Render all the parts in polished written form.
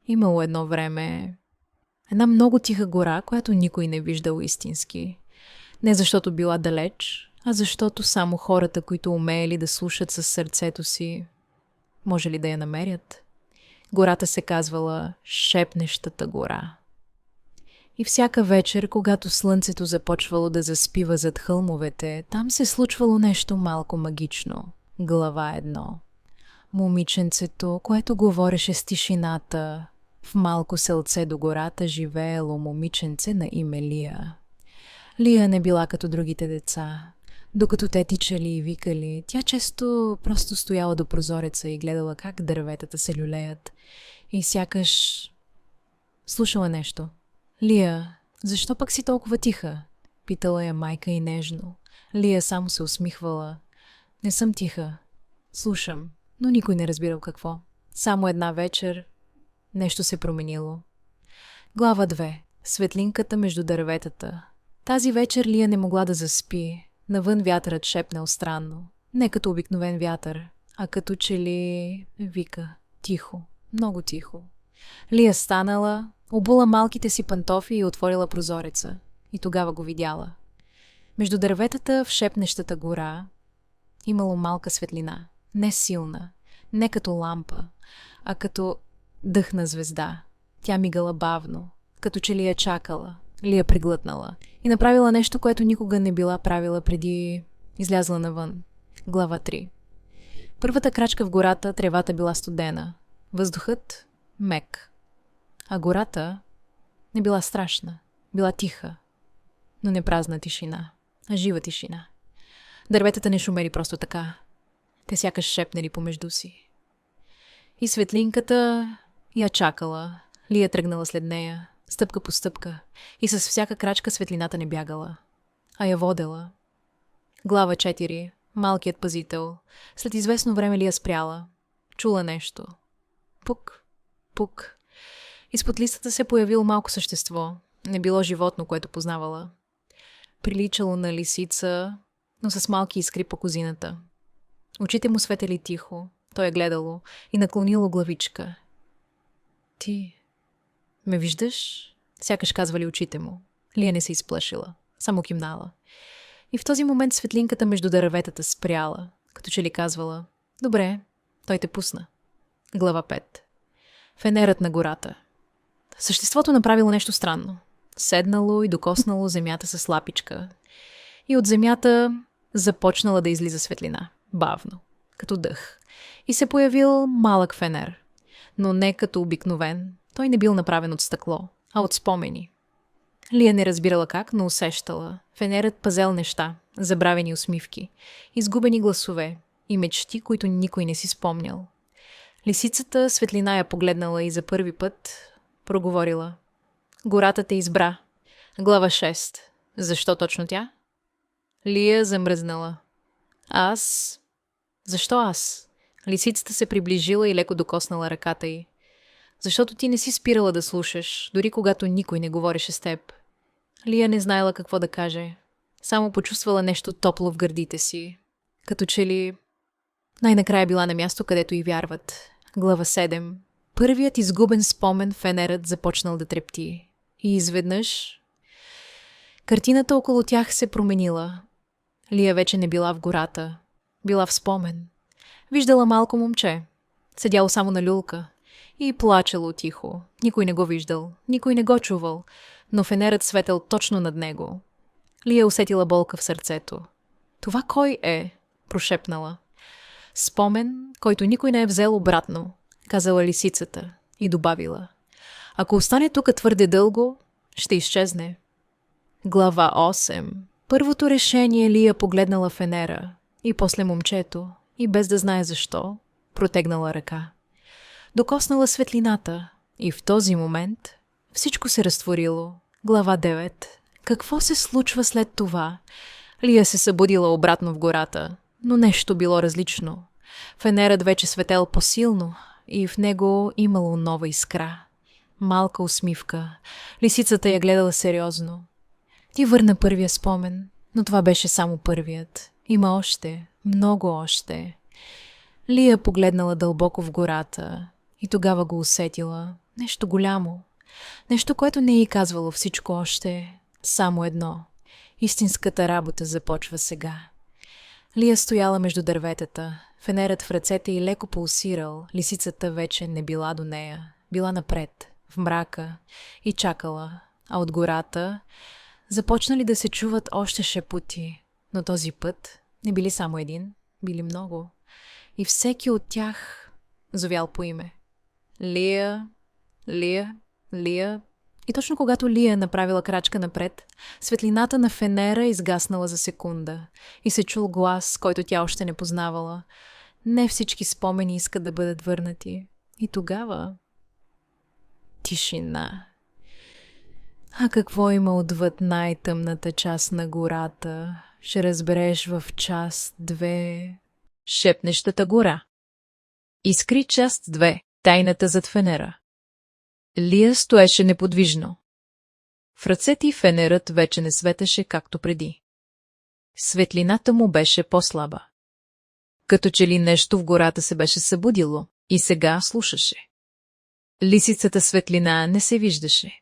Имало едно време една много тиха гора, която никой не виждал истински. Не защото била далеч, а защото само хората, които умеели да слушат със сърцето си, може ли да я намерят? Гората се казвала Шепнещата гора. И всяка вечер, когато слънцето започвало да заспива зад хълмовете, там се случвало нещо малко магично. Глава 1. Момиченцето, което говореше с тишината. В малко селце до гората живеело момиченце на име Лия. Лия не била като другите деца. Докато те тичали и викали, тя често просто стояла до прозореца и гледала как дърветата се люлеят. И сякаш слушала нещо. Лия, защо пък си толкова тиха? Питала я майка и нежно. Лия само се усмихвала. Не съм тиха. Слушам, но никой не разбирал какво. Само една вечер нещо се променило. Глава 2. Светлинката между дърветата. Тази вечер Лия не могла да заспи. Навън вятърът шепнал странно. Не като обикновен вятър, а като че ли вика. Тихо, много тихо. Лия станала, обула малките си пантофи и отворила прозореца. И тогава го видяла. Между дърветата в Шепнещата гора имало малка светлина. Не силна, не като лампа, а като дъхна звезда. Тя мигала бавно, като че ли я чакала, ли я приглътнала и направила нещо, което никога не била правила преди излязла навън. Глава 3. Първата крачка в гората тревата била студена, въздухът мек, а гората не била страшна, била тиха, но не празна тишина, а жива тишина. Дърветата не шумели просто така. Те сякаш шепнели помежду си. И светлинката я чакала. Лия тръгнала след нея, стъпка по стъпка. И с всяка крачка светлината не бягала, а я водела. Глава 4. Малкият пазител. След известно време Лия спряла. Чула нещо. Пук, пук. Изпод листата се появило малко същество. Не било животно, което познавала. Приличало на лисица, но с малки искри по козината. Очите му светели тихо. Той е гледало и наклонило главичка. Ти ме виждаш? Сякаш казвали очите му. Лия не се изплашила, само кимнала. И в този момент светлинката между дърветата спряла, като че ли казвала: добре, той те пусна. Глава 5. Фенерът на гората. Съществото направило нещо странно. Седнало и докоснало земята с лапичка. И от земята започнала да излиза светлина. Бавно, като дъх. И се появил малък фенер. Но не като обикновен. Той не бил направен от стъкло, а от спомени. Лия не разбирала как, но усещала. Фенерът пазел неща, забравени усмивки, изгубени гласове и мечти, които никой не си спомнял. Лисицата светлина я погледнала и за първи път проговорила: гората те избра. Глава 6. Защо точно тя? Лия замръзнала. Аз? Защо аз? Лисицата се приближила и леко докоснала ръката й. Защото ти не си спирала да слушаш, дори когато никой не говореше с теб. Лия не знаела какво да каже. Само почувствала нещо топло в гърдите си. Като че ли най-накрая била на място, където й вярват. Глава 7. Първият изгубен спомен фенерът започнал да трепти. И изведнъж картината около тях се променила. Лия вече не била в гората. Била в спомен. Виждала малко момче. Седяло само на люлка. И плачело тихо. Никой не го виждал. Никой не го чувал. Но фенерът светел точно над него. Лия усетила болка в сърцето. Това кой е? Прошепнала. Спомен, който никой не е взел обратно, казала лисицата и добавила: ако остане тук твърде дълго, ще изчезне. Глава 8. Първото решение Лия погледнала фенера и после момчето и без да знае защо, протегнала ръка. Докоснала светлината и в този момент всичко се разтворило. Глава 9. Какво се случва след това? Лия се събудила обратно в гората, но нещо било различно. Фенерът вече светел по-силно и в него имало нова искра. Малка усмивка. Лисицата я гледала сериозно. Ти върна първия спомен, но това беше само първият. Има още, много още. Лия погледнала дълбоко в гората И тогава го усетила. Нещо голямо. Нещо, което не й казвало всичко още. Само едно. Истинската работа започва сега. Лия стояла между дърветата. Фенерът в ръцете й леко пулсирал. Лисицата вече не била до нея. Била напред, в мрака, и чакала. А от гората започнали да се чуват още шепоти. Но този път не били само един, били много. И всеки от тях зовял по име. Лия, Лия, Лия. И точно когато Лия направила крачка напред, светлината на фенера изгаснала за секунда и се чул глас, който тя още не познавала. Не всички спомени искат да бъдат върнати. И тогава тишина. А какво има отвъд най-тъмната част на гората? Ще разбереш в час, две. Шепнещата гора. Изкри част 2. Тайната зад фенера. Лия стоеше неподвижно. В ръцете й фенерът вече не светеше както преди. Светлината му беше по-слаба. Като че ли нещо в гората се беше събудило и сега слушаше. Лисицата светлина не се виждаше.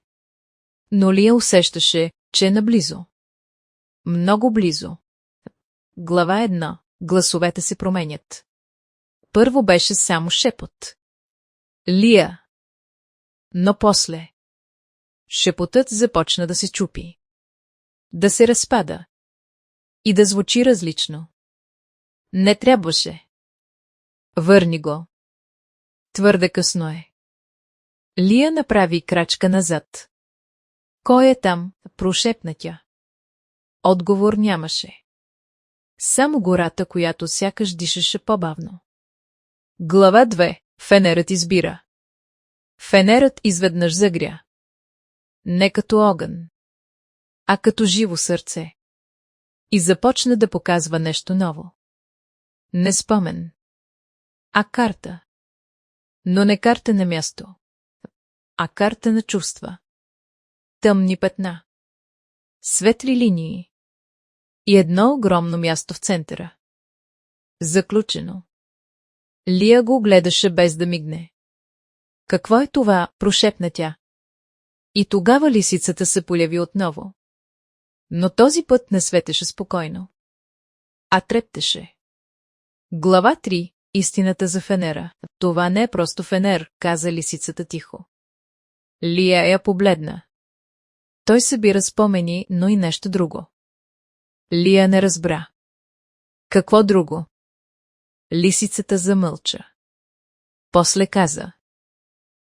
Но Лия усещаше, че е наблизо. Много близо. Глава 1. Гласовете се променят. Първо беше само шепот. Лия. Но после. Шепотът започна да се чупи. Да се разпада. И да звучи различно. Не трябваше. Върни го. Твърде късно е. Лия направи крачка назад. Кой е там? Прошепна тя. Отговор нямаше. Само гората, която сякаш дишаше по-бавно. Глава 2. Фенерът избира. Фенерът изведнъж загря. Не като огън, а като живо сърце. И започна да показва нещо ново. Не спомен, а карта. Но не карта на място, а карта на чувства. Тъмни петна. Светли линии. И едно огромно място в центъра. Заключено. Лия го гледаше без да мигне. Какво е това? Прошепна тя. И тогава лисицата се появи отново. Но този път не светеше спокойно. А трептеше. Глава 3. Истината за фенера. Това не е просто фенер, каза лисицата тихо. Лия я погледна. Той събира спомени, но и нещо друго. Лия не разбра. Какво друго? Лисицата замълча. После каза.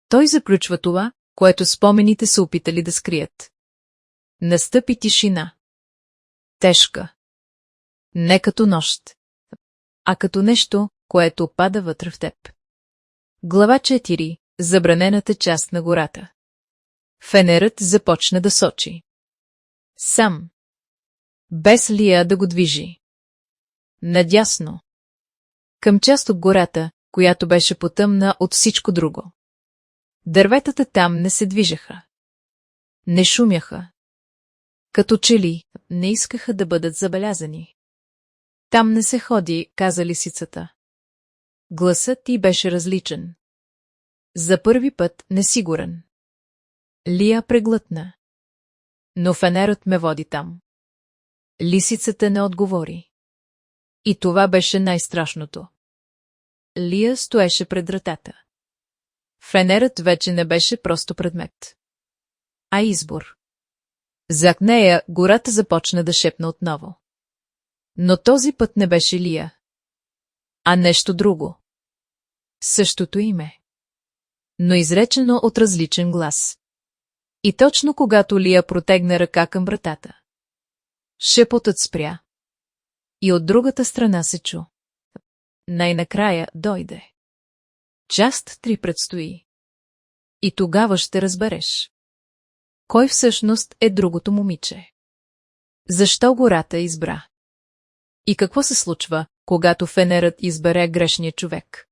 Той заключва това, което спомените са опитали да скрият. Настъпи тишина. Тежка. Не като нощ, а като нещо, което пада вътре в теб. Глава 4. Забранената част на гората. Фенерът започна да сочи. Сам. Без Лия да го движи. Надясно. Към част от гората, която беше потъмна от всичко друго. Дърветата там не се движеха. Не шумяха. Като че ли не искаха да бъдат забелязани. Там не се ходи, каза лисицата. Гласът ти беше различен. За първи път несигурен. Лия преглътна. Но фенерът ме води там. Лисицата не отговори. И това беше най-страшното. Лия стоеше пред вратата. Фенерът вече не беше просто предмет, а избор. Зад нея гората започна да шепна отново. Но този път не беше Лия, а нещо друго. Същото име, но изречено от различен глас. И точно когато Лия протегна ръка към вратата, шепотът спря. И от другата страна се чу. Най-накрая дойде. Част 3 предстои. И тогава ще разбереш. Кой всъщност е другото момиче? Защо гората избра? И какво се случва, когато фенерът избере грешния човек?